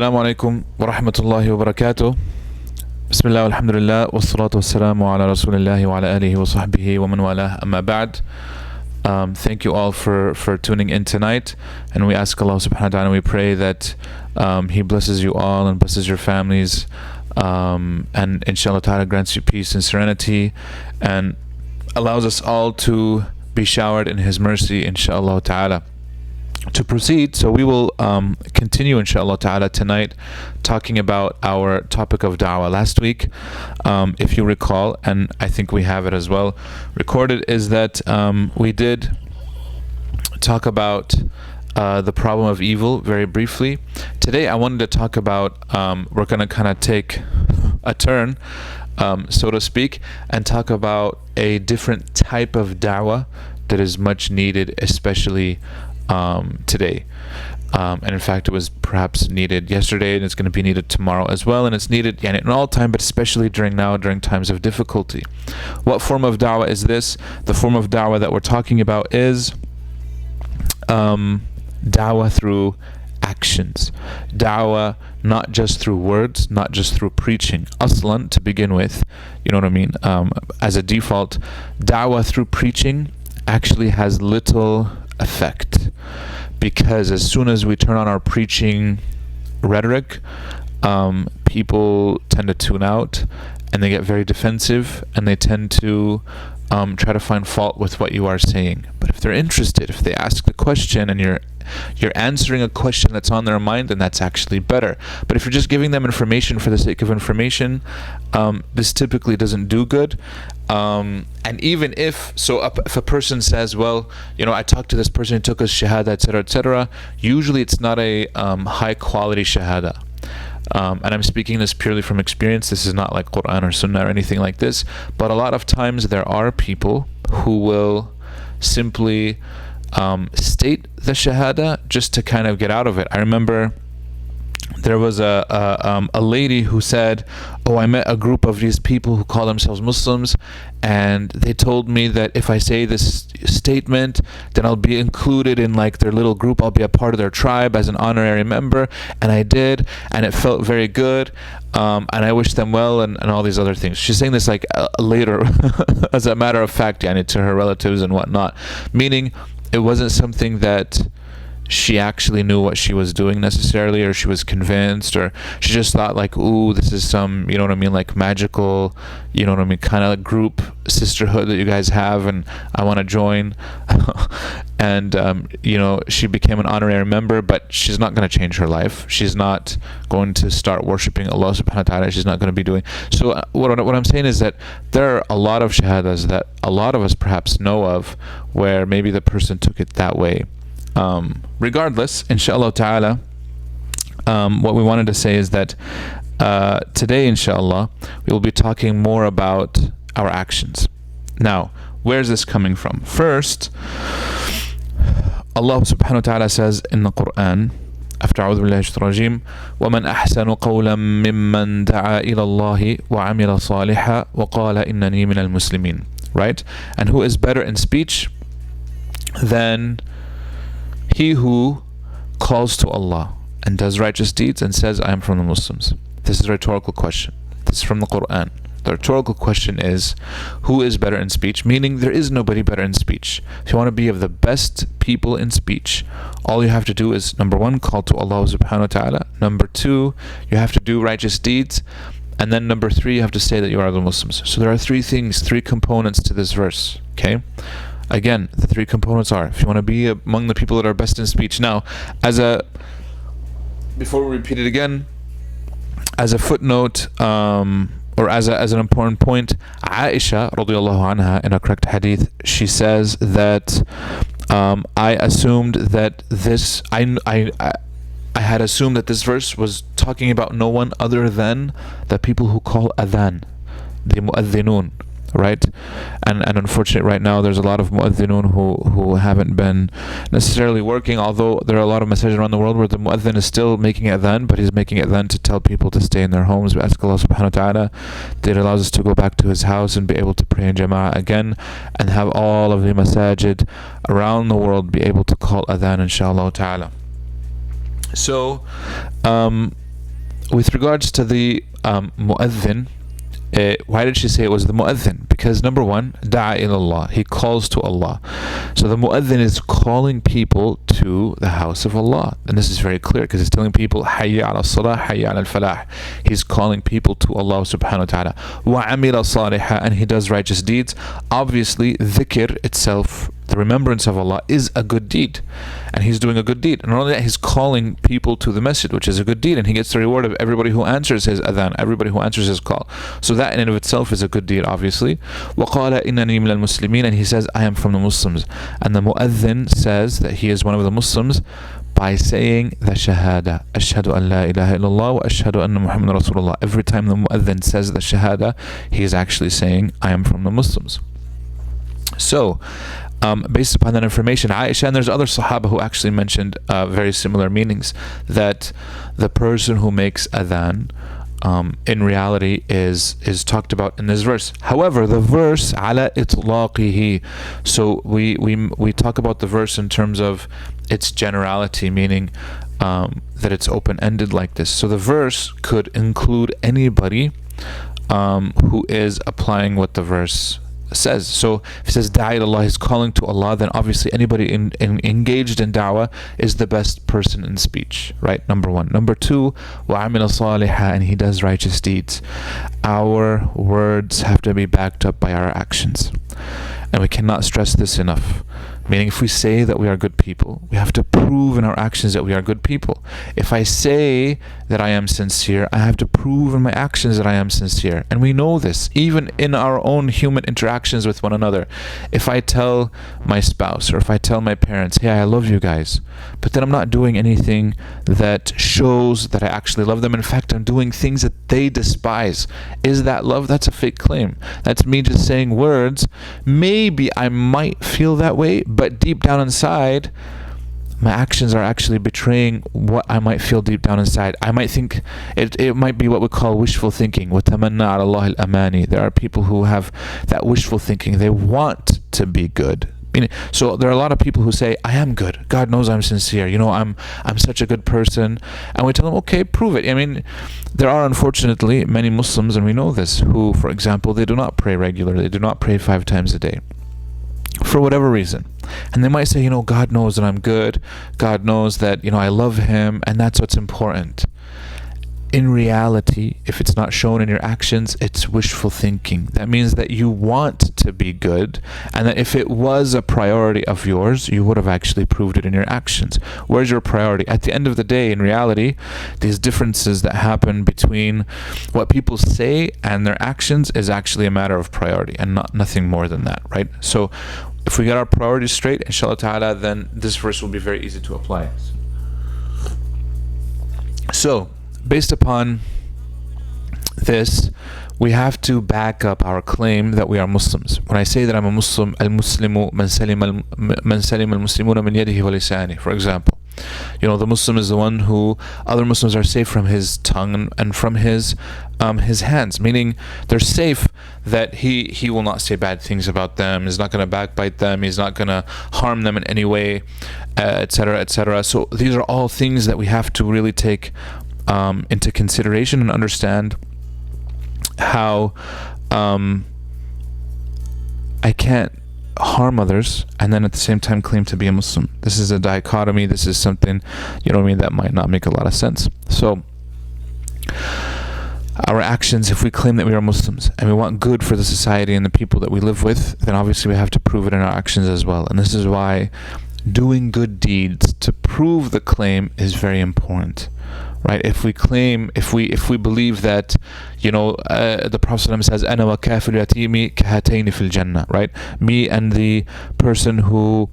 Assalamu alaikum wa rahmatullahi wa barakatuh. Bismillah alhamdulillah wa salatu wa salamu ala rasulillahi wa ala alihi wa sahbihi wa man walah amma ba'd. Thank you all for tuning in tonight, and we ask Allah subhanahu wa ta'ala, and we pray that He blesses you all and blesses your families, and inshallah ta'ala grants you peace and serenity and allows us all to be showered in His mercy inshallah ta'ala. To proceed, so we will continue inshallah ta'ala tonight talking about our topic of da'wah. Last week, if you recall, and I think we have it as well recorded, is that we did talk about the problem of evil very briefly. Today I wanted to talk about, we're going to kind of take a turn, so to speak, and talk about a different type of da'wah that is much needed, especially today, and in fact it was perhaps needed yesterday, and it's going to be needed tomorrow as well, and it's needed in all time, but especially during times of difficulty. What form of da'wah is this? The form of da'wah that we're talking about is da'wah through actions. Da'wah not just through words, not just through preaching. Aslan, to begin with, you know what I mean, as a default, da'wah through preaching actually has little effect, because as soon as we turn on our preaching rhetoric, people tend to tune out and they get very defensive, and they tend to try to find fault with what you are saying. But if they're interested, if they ask the question and you're answering a question that's on their mind, then that's actually better. But if you're just giving them information for the sake of information, this typically doesn't do good. And even if a person says, well, you know, I talked to this person who took a shahada, etc., usually it's not a high quality shahada. And I'm speaking this purely from experience. This is not like Quran or Sunnah or anything like this, but a lot of times there are people who will simply state the shahada just to kind of get out of it. I remember there was a lady who said, oh, I met a group of these people who call themselves Muslims, and they told me that if I say this statement, then I'll be included in like their little group, I'll be a part of their tribe as an honorary member. And I did, and it felt very good, and I wish them well, and all these other things. She's saying this like later as a matter of fact, to her relatives and whatnot, meaning it wasn't something that she actually knew what she was doing necessarily, or she was convinced, or she just thought like, ooh, this is some, you know what I mean, like magical, you know what I mean, kind of group sisterhood that you guys have, and I want to join. And you know, she became an honorary member, but she's not going to change her life. She's not going to start worshipping Allah subhanahu wa ta'ala. She's not going to be doing so. What I'm saying is that there are a lot of shahadas that a lot of us perhaps know of where maybe the person took it that way. Regardless, inshallah ta'ala, what we wanted to say is that today, inshallah, we will be talking more about our actions. Now, where's this coming from? First, Allah subhanahu wa ta'ala says in the Quran, after أعوذ بالله الشيطان الرجيم, وَمَنْ أَحْسَنُ قَوْلًا مِمَّنْ دَعَا إِلَى اللَّهِ وَعَمِلَ صَالِحًا وَقَالَ إِنَّنِي مِنَ الْمُسْلِمِينَ. Right? And who is better in speech than he who calls to Allah and does righteous deeds and says, I am from the Muslims? This is a rhetorical question. This is from the Quran. The rhetorical question is, who is better in speech? Meaning there is nobody better in speech. If you want to be of the best people in speech, all you have to do is, number one, call to Allah subhanahu wa ta'ala. Number two, you have to do righteous deeds. And then number three, you have to say that you are the Muslims. So there are three components to this verse. Okay? Again, the three components are, if you want to be among the people that are best in speech. Now, before we repeat it again, as a footnote, or as an important point, Aisha radiallahu anha, in a correct hadith, she says that I assumed that this, I had assumed that this verse was talking about no one other than the people who call adhan, the mu'adhinun. Right? And unfortunately right now there's a lot of mu'adhinun who haven't been necessarily working, although there are a lot of messages around the world where the mu'adhin is still making adhan, but he's making adhan to tell people to stay in their homes. We ask Allah subhanahu wa ta'ala that it allows us to go back to His house and be able to pray in jama'ah again, and have all of the masajid around the world be able to call adhan inshallah ta'ala. So with regards to the mu'adhin, why did she say it was the mu'adhin? Because number one, da'a ilallah, he calls to Allah. So the mu'adhin is calling people to the house of Allah, and this is very clear because he's telling people hayya ala salah, hayya ala falah. He's calling people to Allah subhanahu wa ta'ala. Wa amila salihah, and he does righteous deeds. Obviously dhikr itself, the remembrance of Allah, is a good deed, and he's doing a good deed. And not only that, he's calling people to the masjid, which is a good deed, and he gets the reward of everybody who answers his adhan, everybody who answers his call. So that in and of itself is a good deed, obviously. وَقَالَ إِنَّنِي مِنَ الْمُسْلِمِينَ, and he says, I am from the Muslims. And the mu'adhin says that he is one of the Muslims by saying the shahada, ashhadu an la ilaha illallah wa ashhadu anna Muhammadan Rasulullah. Every time the mu'adhin says the shahada, he is actually saying, I am from the Muslims. So based upon that information, Aisha, and there's other Sahaba who actually mentioned very similar meanings, that the person who makes adhan in reality is talked about in this verse. However, the verse ala itlaqihi, so we talk about the verse in terms of its generality, meaning that it's open-ended like this. So the verse could include anybody who is applying what the verse says. So if it says da'i Allah, is calling to Allah, then obviously anybody engaged in da'wah is the best person in speech, right? Number one. Number two, وَعَمِلَ صَالِحًا, and he does righteous deeds. Our words have to be backed up by our actions, and we cannot stress this enough. Meaning, if we say that we are good people, we have to prove in our actions that we are good people. If I say that I am sincere, I have to prove in my actions that I am sincere. And we know this, even in our own human interactions with one another. If I tell my spouse, or if I tell my parents, hey, I love you guys, but then I'm not doing anything that shows that I actually love them. In fact, I'm doing things that they despise. Is that love? That's a fake claim. That's me just saying words. Maybe I might feel that way, but deep down inside, my actions are actually betraying what I might feel deep down inside. I might think it might be what we call wishful thinking. وَتَمَنَّى عَلَى اللَّهِ الْأَمَانِ. There are people who have that wishful thinking. They want to be good. So there are a lot of people who say, I am good. God knows I'm sincere. I'm such a good person. And we tell them, okay, prove it. There are unfortunately many Muslims, and we know this, who, for example, they do not pray regularly. They do not pray 5 times a day, for whatever reason. And they might say, God knows that I'm good. God knows that, I love him, and that's what's important. In reality, if it's not shown in your actions, it's wishful thinking. That means that you want to be good, and that if it was a priority of yours, you would have actually proved it in your actions. Where's your priority? At the end of the day, in reality, these differences that happen between what people say and their actions is actually a matter of priority, and nothing more than that, right? So if we get our priorities straight, inshallah ta'ala, then this verse will be very easy to apply. So based upon this, we have to back up our claim that we are Muslims. When I say that I'm a Muslim, al-Muslimu man salima al-Muslimuna min yadihi wa lisani, for example, the Muslim is the one who other Muslims are safe from his tongue and from his hands, meaning they're safe that he will not say bad things about them, he's not going to backbite them, he's not going to harm them in any way, etc., etc. So these are all things that we have to really take into consideration and understand how I can't harm others and then at the same time claim to be a Muslim. This is a dichotomy. This is something, that might not make a lot of sense. So our actions, if we claim that we are Muslims and we want good for the society and the people that we live with, then obviously we have to prove it in our actions as well. And this is why doing good deeds to prove the claim is very important. Right? If we claim, if we believe that, the Prophet says, "Ana wa kafil yatimi kahatayn fil jannah," right? Me and the person who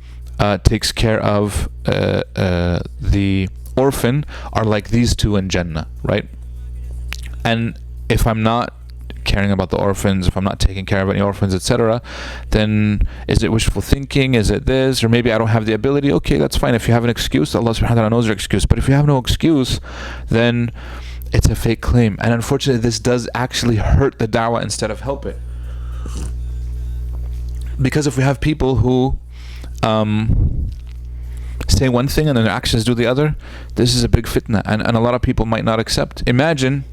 takes care of the orphan are like these two in Jannah, right? And if I'm not caring about the orphans, if I'm not taking care of any orphans, etc., then is it wishful thinking? Is it this? Or maybe I don't have the ability. Okay, that's fine. If you have an excuse, Allah subhanahu wa ta'ala knows your excuse. But if you have no excuse, then it's a fake claim. And unfortunately, this does actually hurt the da'wah instead of help it. Because if we have people who say one thing and then their actions do the other, this is a big fitna, and a lot of people might not accept. Imagine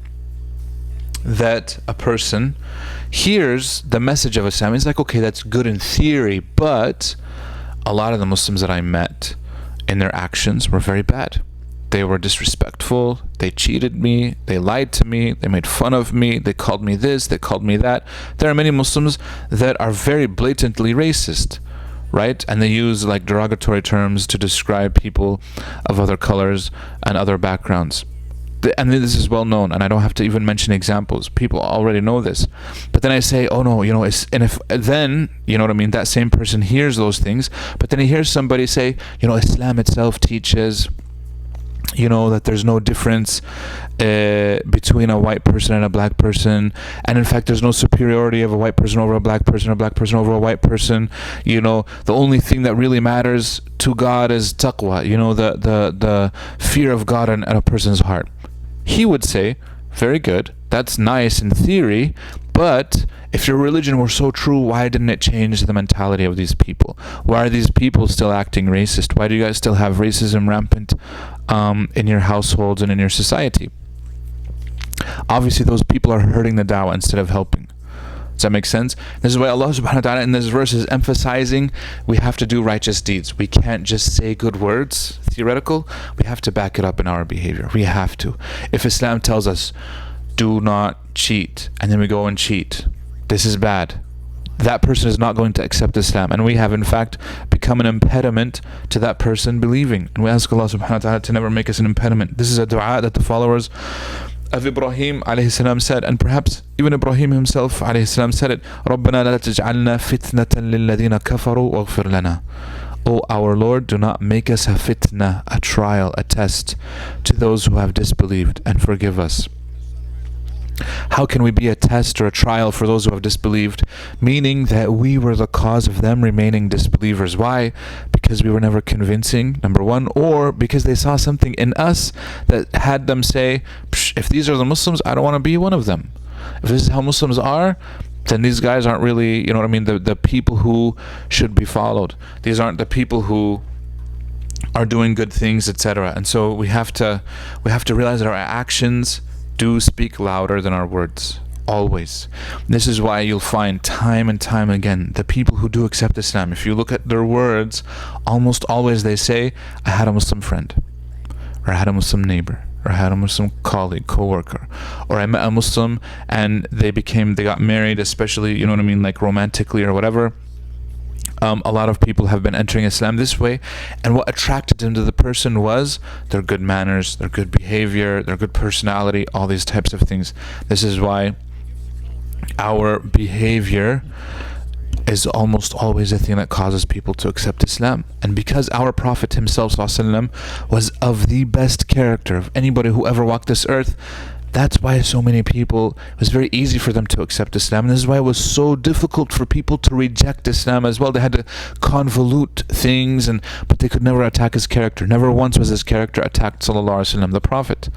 that a person hears the message of Islam. He's like, okay, that's good in theory, but a lot of the Muslims that I met in their actions were very bad. They were disrespectful, they cheated me, they lied to me, they made fun of me, they called me this, they called me that. There are many Muslims that are very blatantly racist, right? And they use like derogatory terms to describe people of other colors and other backgrounds. And this is well known, and I don't have to even mention examples. People already know this. But then I say, oh no, and if then, that same person hears those things, but then he hears somebody say, Islam itself teaches, that there's no difference between a white person and a black person, and in fact there's no superiority of a white person over a black person, or a black person over a white person. The only thing that really matters to God is taqwa, the fear of God in a person's heart. He would say, very good, that's nice in theory, but if your religion were so true, why didn't it change the mentality of these people? Why are these people still acting racist? Why do you guys still have racism rampant in your households and in your society? Obviously, those people are hurting the da'wah instead of helping. Does that make sense? This is why Allah subhanahu wa ta'ala in this verse is emphasizing we have to do righteous deeds. We can't just say good words, theoretical. We have to back it up in our behavior. We have to. If Islam tells us, do not cheat, and then we go and cheat, this is bad. That person is not going to accept Islam, and we have in fact become an impediment to that person believing. And we ask Allah subhanahu wa ta'ala to never make us an impediment. This is a dua that the followers of Ibrahim alayhi salam said, and perhaps even Ibrahim himself alayhi salam said it. رَبَّنَا لَا تَجْعَلْنَا فِتْنَةً لِلَّذِينَ كَفَرُوا وَاغْفِرْ لَنَا. O our Lord, do not make us a fitna, a trial, a test to those who have disbelieved, and forgive us. How can we be a test or a trial for those who have disbelieved? Meaning that we were the cause of them remaining disbelievers. Why? Because we were never convincing, number one, or because they saw something in us that had them say, if these are the Muslims, I don't want to be one of them. If this is how Muslims are, then these guys aren't really, the people who should be followed. These aren't the people who are doing good things, etc. And so we have to realize that our actions do speak louder than our words, always. This is why you'll find time and time again the people who do accept Islam, if you look at their words, almost always they say, I had a Muslim friend, or I had a Muslim neighbor, or I had a Muslim colleague, co-worker, or I met a Muslim and they got married, especially, like romantically or whatever. A lot of people have been entering Islam this way, and what attracted them to the person was their good manners, their good behavior, their good personality, all these types of things. This is why our behavior is almost always a thing that causes people to accept Islam. And because our Prophet himself ﷺ was of the best character of anybody who ever walked this earth, that's why so many people, it was very easy for them to accept Islam. And this is why it was so difficult for people to reject Islam as well. They had to convolute things, but they could never attack his character. Never once was his character attacked, sallallahu alaihi wasallam, the Prophet.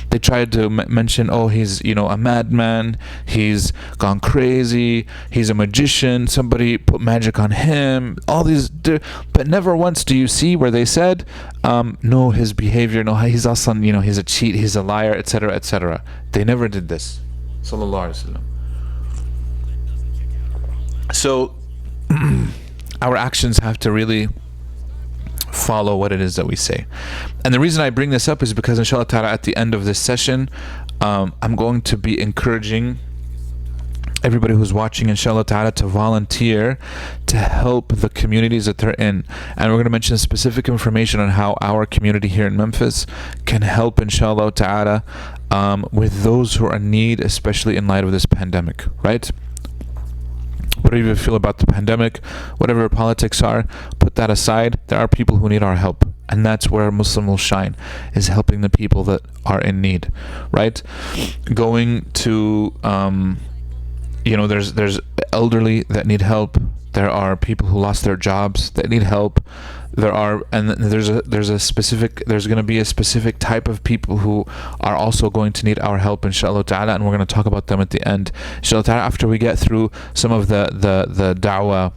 They tried to mention, he's a madman, he's gone crazy, he's a magician, somebody put magic on him, all these, but never once do you see where they said, no, his behavior, no, he's also, he's a cheat, he's a liar, etc., etc. They never did this, sallallahu alaihi wasallam. So our actions have to really follow what it is that we say. And the reason I bring this up is because inshallah ta'ala at the end of this session, I'm going to be encouraging everybody who's watching inshallah ta'ala to volunteer to help the communities that they're in. And we're going to mention specific information on how our community here in Memphis can help inshallah ta'ala with those who are in need, especially in light of this pandemic, right? Whatever you feel about the pandemic, whatever politics are, put that aside. There are people who need our help, and that's where a Muslim will shine, is helping the people that are in need, right? Going to there's elderly that need help. There are people who lost their jobs that need help. There's going to be a specific type of people who are also going to need our help, inshallah ta'ala, and we're going to talk about them at the end, inshallah ta'ala, after we get through some of the da'wah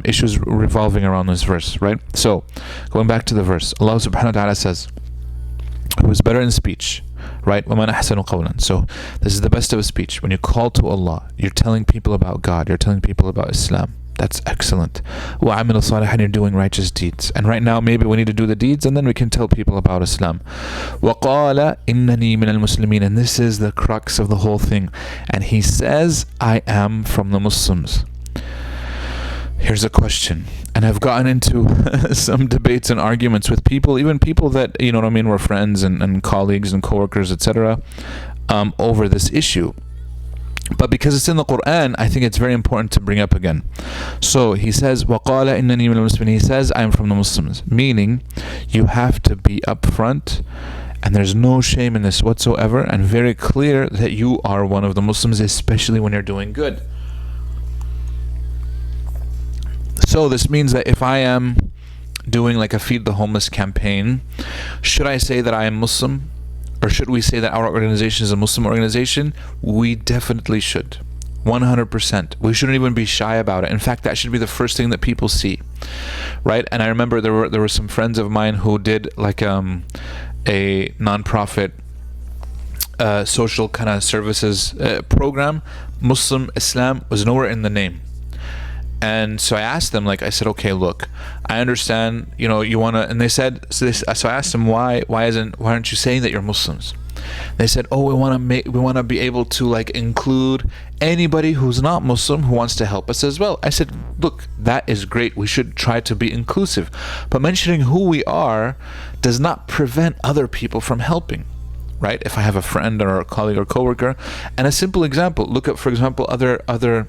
issues revolving around this verse, right? So, going back to the verse, Allah subhanahu wa ta'ala says, who is better in speech, right? وَمَنْ أَحْسَنُ قَوْلًا. So, this is the best of speech. When you call to Allah, you're telling people about God, you're telling people about Islam. That's excellent. وَعَمِلَ صَالِحًا, you're doing righteous deeds. And right now, maybe we need to do the deeds, and then we can tell people about Islam. وَقَالَ إِنَّنِي مِنَ الْمُسْلِمِينَ, and this is the crux of the whole thing. And he says, I am from the Muslims. Here's a question. And I've gotten into some debates and arguments with people, even people that, you know what I mean, were friends and colleagues and coworkers, etc., over this issue. But because it's in the Quran, I think it's very important to bring up again. So he says, وَقَالَ إِنَّنِي مِنَ الْمُسْلِمِينَ, he says, I am from the Muslims. Meaning, you have to be upfront, and there's no shame in this whatsoever, and very clear that you are one of the Muslims, especially when you're doing good. So this means that if I am doing like a Feed the Homeless campaign, should I say that I am Muslim? Or should we say that our organization is a Muslim organization? We definitely should. 100%. We shouldn't even be shy about it. In fact, that should be the first thing that people see, right? And I remember there were some friends of mine who did like a non-profit social kind of services program. Muslim Islam was nowhere in the name. And so I asked them, like, I said, okay, look, I understand, you know, you want to, and they said, so I asked them, why aren't you saying that you're Muslims? They said, oh, we want to be able to like include anybody who's not Muslim who wants to help us as well. I said, look, that is great. We should try to be inclusive. But mentioning who we are does not prevent other people from helping. Right? If I have a friend or a colleague or coworker, and a simple example, look at, for example, other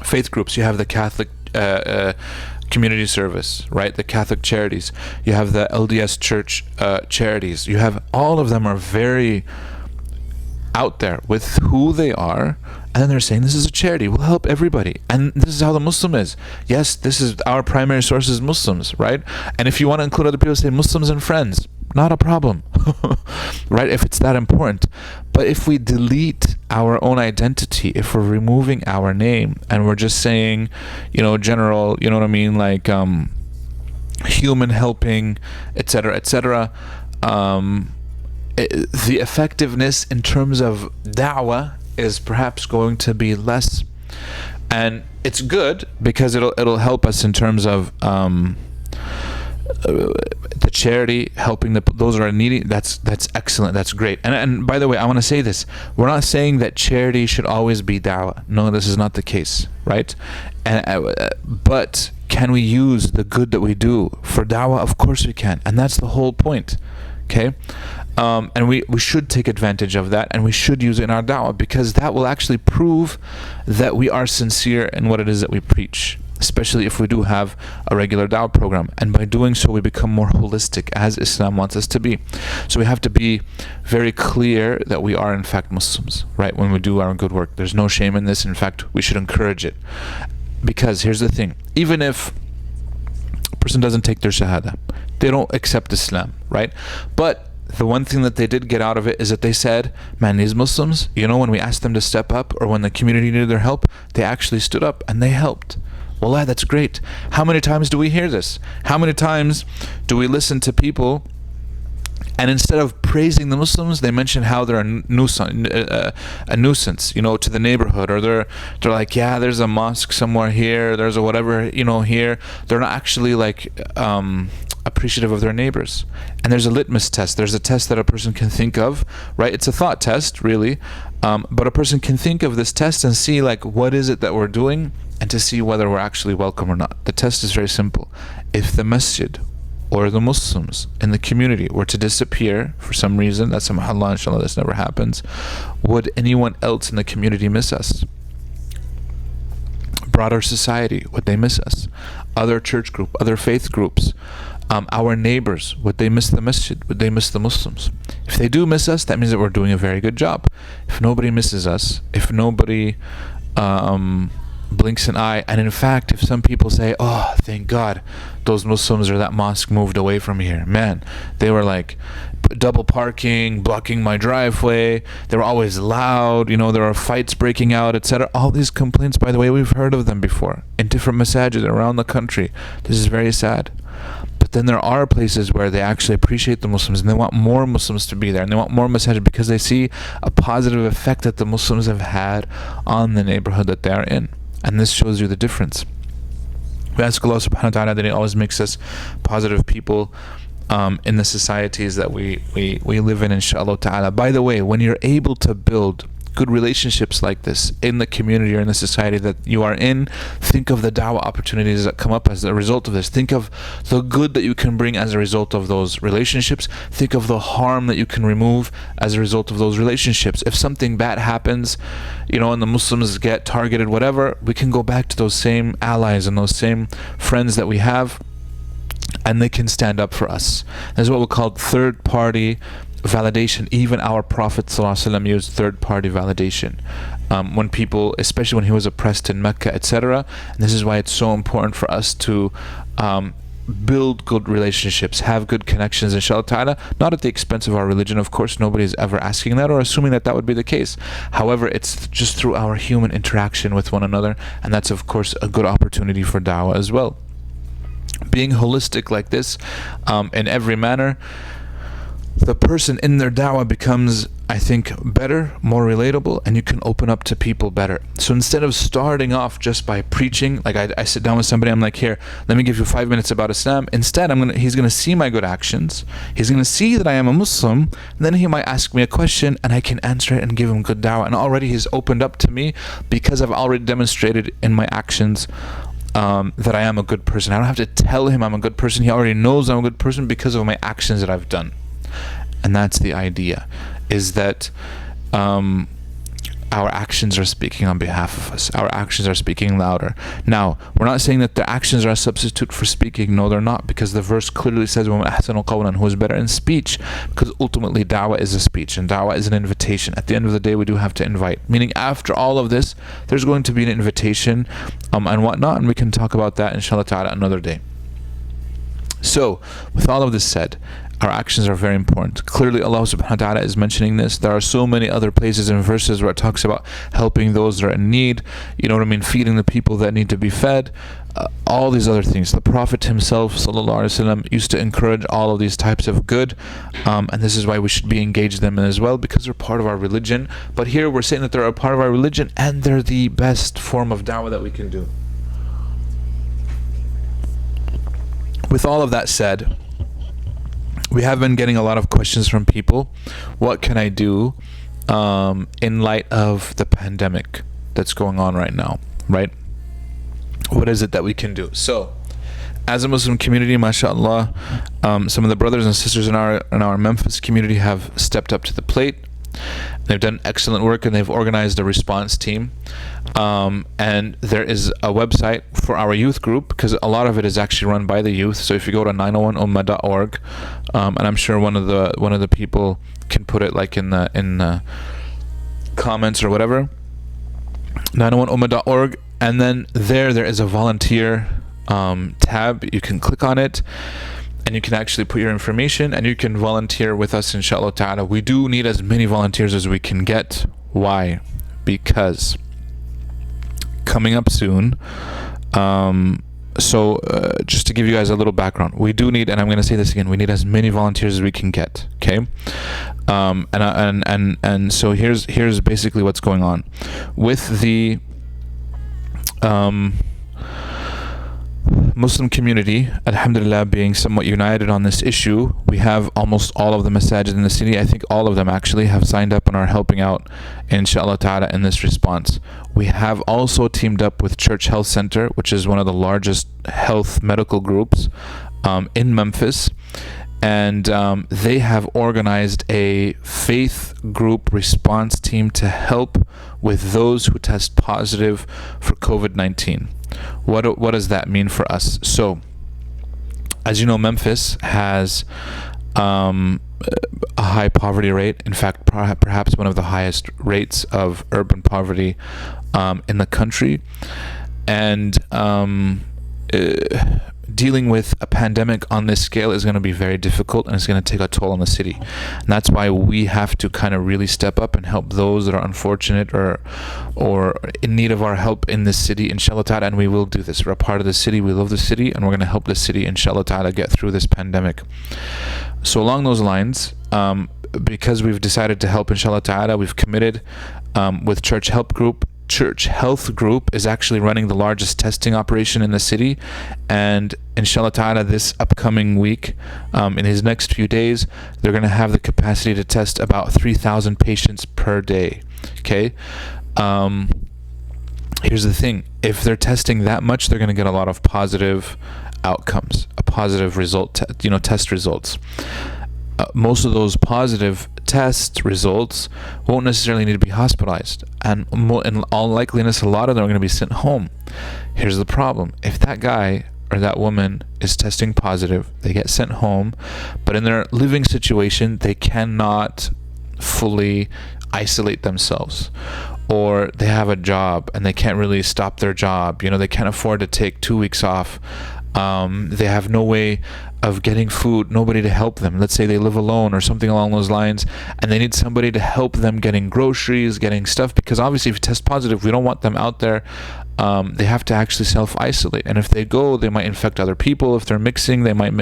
faith groups. You have the Catholic community service, right? The Catholic charities. You have the LDS Church charities. You have, all of them are very out there with who they are, and then they're saying this is a charity, we'll help everybody, and this is how the Muslim is. Yes, this is our primary source is Muslims, right? And if you want to include other people, say Muslims and friends, not a problem. Right? If it's that important. But if we delete our own identity, if we're removing our name and we're just saying, you know, general, you know what I mean, like human helping, etc., etc., the effectiveness in terms of da'wah is perhaps going to be less. And it's good because it'll help us in terms of the charity, helping those who are needy. That's excellent, that's great. And by the way, I want to say this, we're not saying that charity should always be da'wah. No, this is not the case, right? But can we use the good that we do for da'wah? Of course we can, and that's the whole point. Okay? And we should take advantage of that, and we should use it in our da'wah, because that will actually prove that we are sincere in what it is that we preach, especially if we do have a regular da'wah program. And by doing so, we become more holistic, as Islam wants us to be. So we have to be very clear that we are in fact Muslims, right? When we do our good work, there's no shame in this. In fact, we should encourage it. Because here's the thing, even if a person doesn't take their shahada, they don't accept Islam, right? But the one thing that they did get out of it is that they said, man, these Muslims, you know, when we asked them to step up, or when the community needed their help, they actually stood up and they helped. Wallah, that's great. How many times do we hear this? How many times do we listen to people, and instead of praising the Muslims, they mention how they're a nuisance, you know, to the neighborhood, or they're like, yeah, there's a mosque somewhere here, there's a whatever, you know, here. They're not actually like appreciative of their neighbors. And there's a litmus test. There's a test that a person can think of, right? It's a thought test, really, but a person can think of this test and see, like, what is it that we're doing, and to see whether we're actually welcome or not. The test is very simple. If the masjid or the Muslims in the community were to disappear for some reason, that's a mahallah, inshallah, this never happens, would anyone else in the community miss us? Broader society, would they miss us? Other church group, other faith groups, our neighbors, would they miss the masjid? Would they miss the Muslims? If they do miss us, that means that we're doing a very good job. If nobody misses us, if nobody blinks an eye, and in fact, if some people say, oh, thank God those Muslims or that mosque moved away from here, man, they were like double parking, blocking my driveway. They were always loud. There are fights breaking out, etc. All these complaints, by the way, we've heard of them before in different masajid around the country. This is very sad. But then there are places where they actually appreciate the Muslims and they want more Muslims to be there and they want more masajid because they see a positive effect that the Muslims have had on the neighborhood that they are in. And this shows you the difference. We ask Allah subhanahu wa ta'ala that He always makes us positive people in the societies that we live in, inshallah ta'ala. By the way, when you're able to build good relationships like this in the community or in the society that you are in, think of the da'wah opportunities that come up as a result of this. Think of the good that you can bring as a result of those relationships. Think of the harm that you can remove as a result of those relationships. If something bad happens, and the Muslims get targeted, whatever, we can go back to those same allies and those same friends that we have, and they can stand up for us. That's what we call third-party validation. Even our Prophet ﷺ used third-party validation when people, especially when he was oppressed in Mecca, etc. And this is why it's so important for us to build good relationships, have good connections, inshallah ta'ala, not at the expense of our religion, of course. Nobody's ever asking that or assuming that that would be the case. However, it's just through our human interaction with one another, and that's of course a good opportunity for da'wah as well. Being holistic like this in every manner, the person in their da'wah becomes, I think, better, more relatable, and you can open up to people better. So instead of starting off just by preaching, like I sit down with somebody, I'm like, here, let me give you 5 minutes about Islam. Instead, he's gonna see my good actions, he's gonna see that I am a Muslim, and then he might ask me a question and I can answer it and give him good da'wah. And already he's opened up to me because I've already demonstrated in my actions that I am a good person. I don't have to tell him I'm a good person. He already knows I'm a good person because of my actions that I've done. And that's the idea, is that our actions are speaking on behalf of us. Our actions are speaking louder. Now, we're not saying that the actions are a substitute for speaking. No, they're not, because the verse clearly says, وَمَنْ أَحْسَنُ قَوْلًا, who is better in speech, because ultimately da'wah is a speech and da'wah is an invitation. At the end of the day, we do have to invite. Meaning after all of this, there's going to be an invitation and whatnot, and we can talk about that inshallah ta'ala another day. So, with all of this said, our actions are very important. Clearly Allah subhanahu wa ta'ala is mentioning this. There are so many other places and verses where it talks about helping those that are in need, feeding the people that need to be fed, all these other things. The Prophet himself sallallahu alaihi wasallam used to encourage all of these types of good, and this is why we should be engaged in them as well, because they're part of our religion. But here we're saying that they're a part of our religion and they're the best form of da'wah that we can do. With all of that said, we have been getting a lot of questions from people. What can I do in light of the pandemic that's going on right now, right? What is it that we can do? So, as a Muslim community, mashallah, some of the brothers and sisters in our Memphis community have stepped up to the plate. They've done excellent work and they've organized a response team. And there is a website for our youth group, because a lot of it is actually run by the youth. So if you go to 901ummah.org, and I'm sure one of the people can put it like in the comments or whatever, 901ummah.org, and then there is a volunteer tab. You can click on it and you can actually put your information and you can volunteer with us, inshallah ta'ala. We do need as many volunteers as we can get. Why? Because coming up soon, just to give you guys a little background, we do need, and I'm going to say this again, we need as many volunteers as we can get, okay? And so here's basically what's going on with the Muslim community, alhamdulillah, being somewhat united on this issue. We have almost all of the masajid in the city. I think all of them actually have signed up and are helping out, inshallah ta'ala, in this response. We have also teamed up with Church Health Center, which is one of the largest health medical groups in Memphis, and they have organized a faith group response team to help with those who test positive for COVID-19. What does that mean for us? So, as you know, Memphis has a high poverty rate. In fact, perhaps one of the highest rates of urban poverty in the country. And dealing with a pandemic on this scale is going to be very difficult, and it's going to take a toll on the city. And that's why we have to kind of really step up and help those that are unfortunate or in need of our help in this city, inshallah ta'ala. And we will do this. We're a part of the city, we love the city, and we're going to help the city, inshallah ta'ala, get through this pandemic. So along those lines, because we've decided to help, inshallah ta'ala, we've committed with Church Health Group is actually running the largest testing operation in the city, and inshallah ta'ala this upcoming week, in his next few days, they're going to have the capacity to test about 3,000 patients per day. Okay, here's the thing: if they're testing that much, they're going to get a lot of positive outcomes, a positive result, test results. Most of those positive test results won't necessarily need to be hospitalized, and in all likeliness a lot of them are going to be sent home. Here's the problem: if that guy or that woman is testing positive, they get sent home, but in their living situation they cannot fully isolate themselves, or they have a job and they can't really stop their job, they can't afford to take 2 weeks off. They have no way of getting food, nobody to help them. Let's say they live alone or something along those lines, and they need somebody to help them getting groceries, getting stuff, because obviously if you test positive, we don't want them out there. They have to actually self-isolate, and if they go, they might infect other people. If they're mixing, they might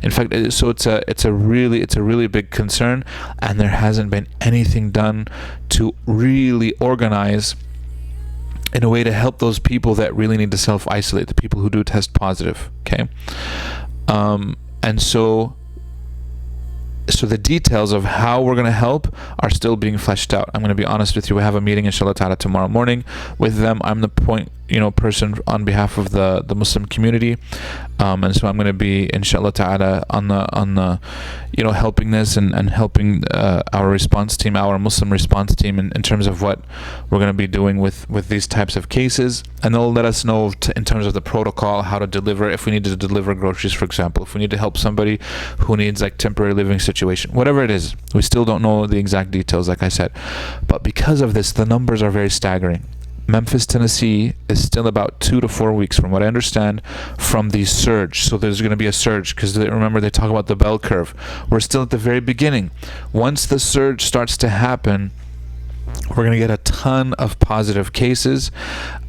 infect. So it's a really big concern, and there hasn't been anything done to really organize in a way to help those people that really need to self-isolate, the people who do test positive. Okay, and so the details of how we're going to help are still being fleshed out. I'm going to be honest with you. We have a meeting, inshallah ta'ala, tomorrow morning with them. I'm the point person on behalf of the Muslim community, and so I'm going to be, inshallah ta'ala, on the helping this and helping our response team, our Muslim response team, in terms of what we're going to be doing with these types of cases. And they'll let us know in terms of the protocol, how to deliver, if we need to deliver groceries, for example, if we need to help somebody who needs like temporary living situation, whatever it is. We still don't know the exact details, like I said, but because of this, the numbers are very staggering. Memphis, Tennessee is still about 2 to 4 weeks, from what I understand, from the surge. So there's going to be a surge, because remember, they talk about the bell curve. We're still at the very beginning. Once the surge starts to happen, we're going to get a ton of positive cases,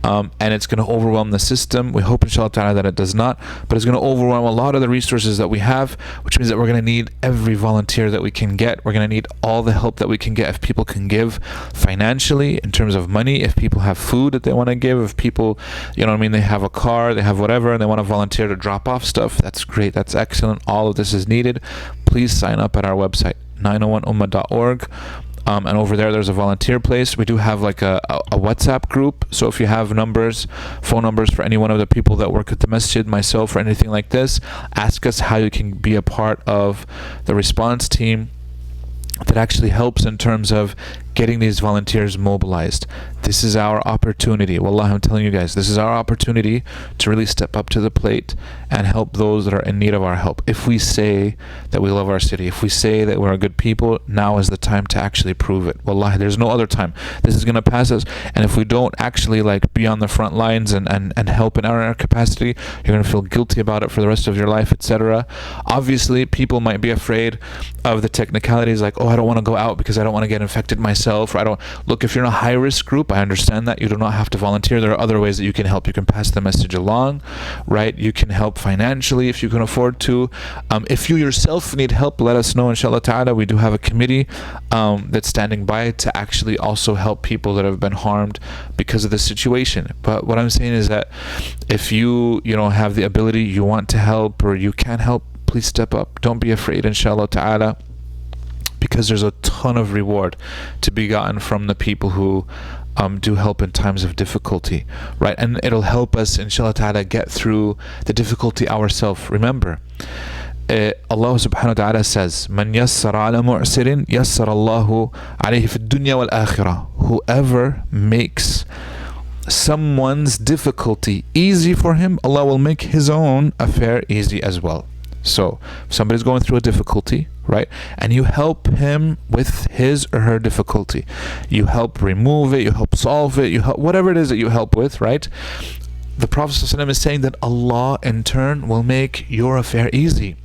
and it's going to overwhelm the system. We hope, inshallah ta'ala, that it does not, but it's going to overwhelm a lot of the resources that we have, which means that we're going to need every volunteer that we can get. We're going to need all the help that we can get. If people can give financially, in terms of money, if people have food that they want to give, if people, they have a car, they have whatever, and they want to volunteer to drop off stuff, that's great, that's excellent. All of this is needed. Please sign up at our website, 901ummah.org. And over there's a volunteer place. We do have like a WhatsApp group. So if you have phone numbers for any one of the people that work at the masjid, myself, or anything like this, ask us how you can be a part of the response team that actually helps in terms of getting these volunteers mobilized. This is our opportunity. Wallah, I'm telling you guys, this is our opportunity to really step up to the plate and help those that are in need of our help. If we say that we love our city, if we say that we're a good people, now is the time to actually prove it. Wallah, there's no other time. This is going to pass us, and if we don't actually be on the front lines and help in our capacity, you're going to feel guilty about it for the rest of your life, etc. Obviously, people might be afraid of the technicalities, like, oh, I don't want to go out because I don't want to get infected myself, or I don't. Look, if you're in a high-risk group, I understand that. You do not have to volunteer. There are other ways that you can help. You can pass the message along, right? You can help financially if you can afford to. If you yourself need help, let us know, inshallah ta'ala. We do have a committee that's standing by to actually also help people that have been harmed because of this situation. But what I'm saying is that if you have the ability, you want to help, or you can help, please step up. Don't be afraid, inshallah ta'ala, because there's a ton of reward to be gotten from the people who do help in times of difficulty, right? And it'll help us, inshallah ta'ala, get through the difficulty ourselves. Remember, Allah subhanahu wa ta'ala says, Man yassara ala mu'sirin yassara Allahu alayhi fi dunya wal akhirah. Whoever makes someone's difficulty easy for him, Allah will make his own affair easy as well. So if somebody's going through a difficulty, right, and you help him with his or her difficulty, you help remove it, you help solve it, you help whatever it is that you help with, right, the Prophet ﷺ is saying that Allah in turn will make your affair easy.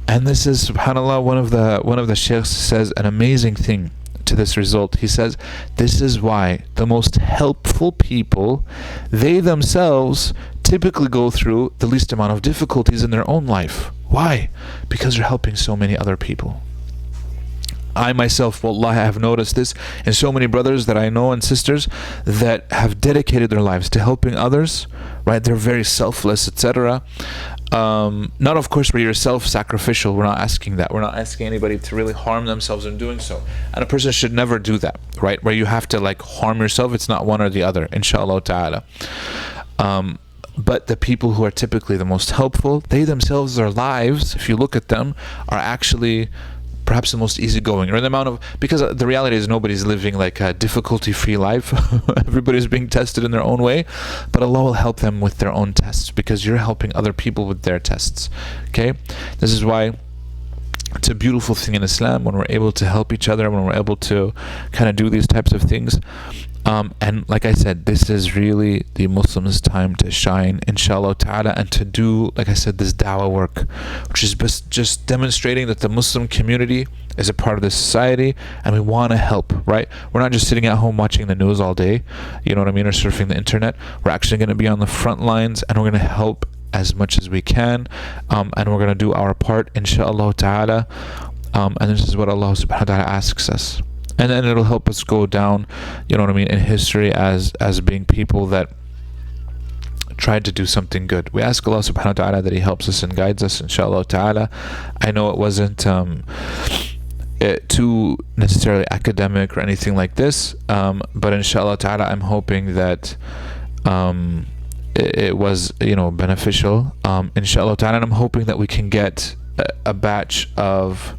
And this is, subhanAllah, one of the sheikhs says an amazing thing to this result. He says, this is why the most helpful people, they themselves typically go through the least amount of difficulties in their own life. Why? Because they're helping so many other people. I myself, wallahi, have noticed this in so many brothers that I know and sisters that have dedicated their lives to helping others, right? They're very selfless, etc. Not, of course, where you're self-sacrificial. We're not asking that. We're not asking anybody to really harm themselves in doing so. And a person should never do that, right? Where you have to like harm yourself. It's not one or the other, inshallah ta'ala. But the people who are typically the most helpful, they themselves, their lives, if you look at them, are actually perhaps the most easygoing, or the amount of, because the reality is nobody's living like a difficulty-free life. Everybody's being tested in their own way, but Allah will help them with their own tests because you're helping other people with their tests. Okay, this is why it's a beautiful thing in Islam when we're able to help each other, when we're able to kind of do these types of things. And like I said, this is really the Muslims' time to shine, inshallah ta'ala, and to do, like I said, this dawah work, which is just demonstrating that the Muslim community is a part of this society and we want to help, right? We're not just sitting at home watching the news all day, you know what I mean, or surfing the internet. We're actually going to be on the front lines and we're going to help as much as we can, and we're going to do our part, inshallah ta'ala. And this is what Allah subhanahu wa ta'ala asks us. And then it'll help us go down, you know what I mean, in history as being people that tried to do something good. We ask Allah subhanahu wa ta'ala that He helps us and guides us, inshallah ta'ala. I know it wasn't too necessarily academic or anything like this, but inshallah ta'ala I'm hoping that it was, you know, beneficial, inshallah ta'ala, and I'm hoping that we can get a batch of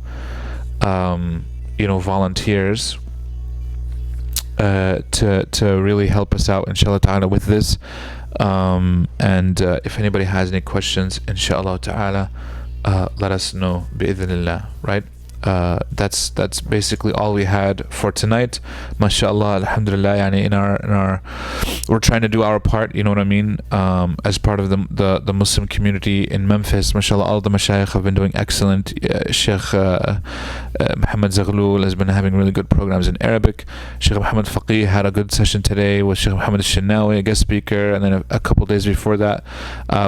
you know, volunteers to really help us out, inshallah ta'ala, with this. And if anybody has any questions, inshallah ta'ala, let us know, bi'idhnillah, right? That's basically all we had for tonight. MashaAllah, alhamdulillah, yani in our we're trying to do our part, you know what I mean, as part of the Muslim community in Memphis. MashaAllah, all the mashayikh have been doing excellent. Sheikh Muhammad Zaghlul has been having really good programs in Arabic. Sheikh Muhammad Faqih had a good session today with Sheikh Muhammad al-Shinawi, a guest speaker, and then a couple days before that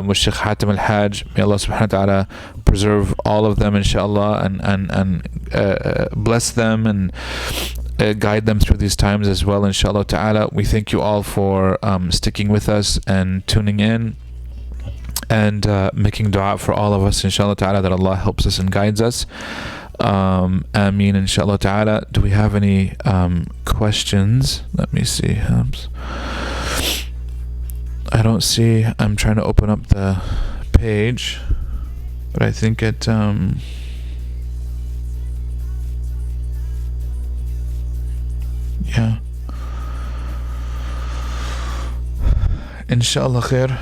with Sheikh Hatim al-Hajj. May Allah subhanahu wa ta'ala preserve all of them, inshallah, and bless them and guide them through these times as well, inshallah ta'ala. We thank you all for sticking with us and tuning in and making dua for all of us, inshallah ta'ala, that Allah helps us and guides us. Ameen, inshallah ta'ala. Do we have any questions? Let me see. I don't see. I'm trying to open up the page, but I think it yeah, inshallah khair.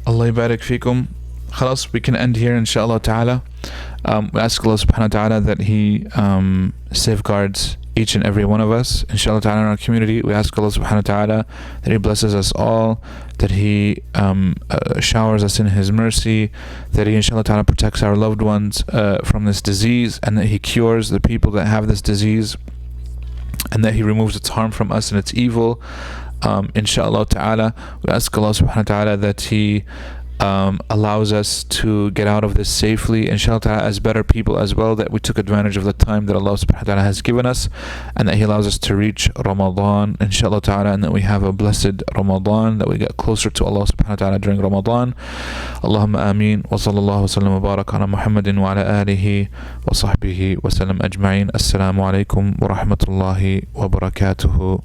Allah yabarak fikum. Khalas, we can end here, inshallah ta'ala. We ask Allah subhanahu wa ta'ala that He safeguards each and every one of us, inshallah ta'ala, in our community. We ask Allah subhanahu wa ta'ala that He blesses us all, that He showers us in His mercy, that He inshallah ta'ala protects our loved ones from this disease, and that He cures the people that have this disease, and that He removes its harm from us and its evil, inshallah ta'ala. We ask Allah subhanahu wa ta'ala that He allows us to get out of this safely, inshallah ta'ala, as better people as well, that we took advantage of the time that Allah subhanahu wa ta'ala has given us, and that He allows us to reach Ramadan, inshallah ta'ala, and that we have a blessed Ramadan, that we get closer to Allah subhanahu wa ta'ala during Ramadan. Allahumma ameen, wa sallallahu wa sallam wa barak ala Muhammadin wa ala alihi wa sahbihi wa sallam ajma'in. Assalamu alaikum wa rahmatullahi wa barakatuhu.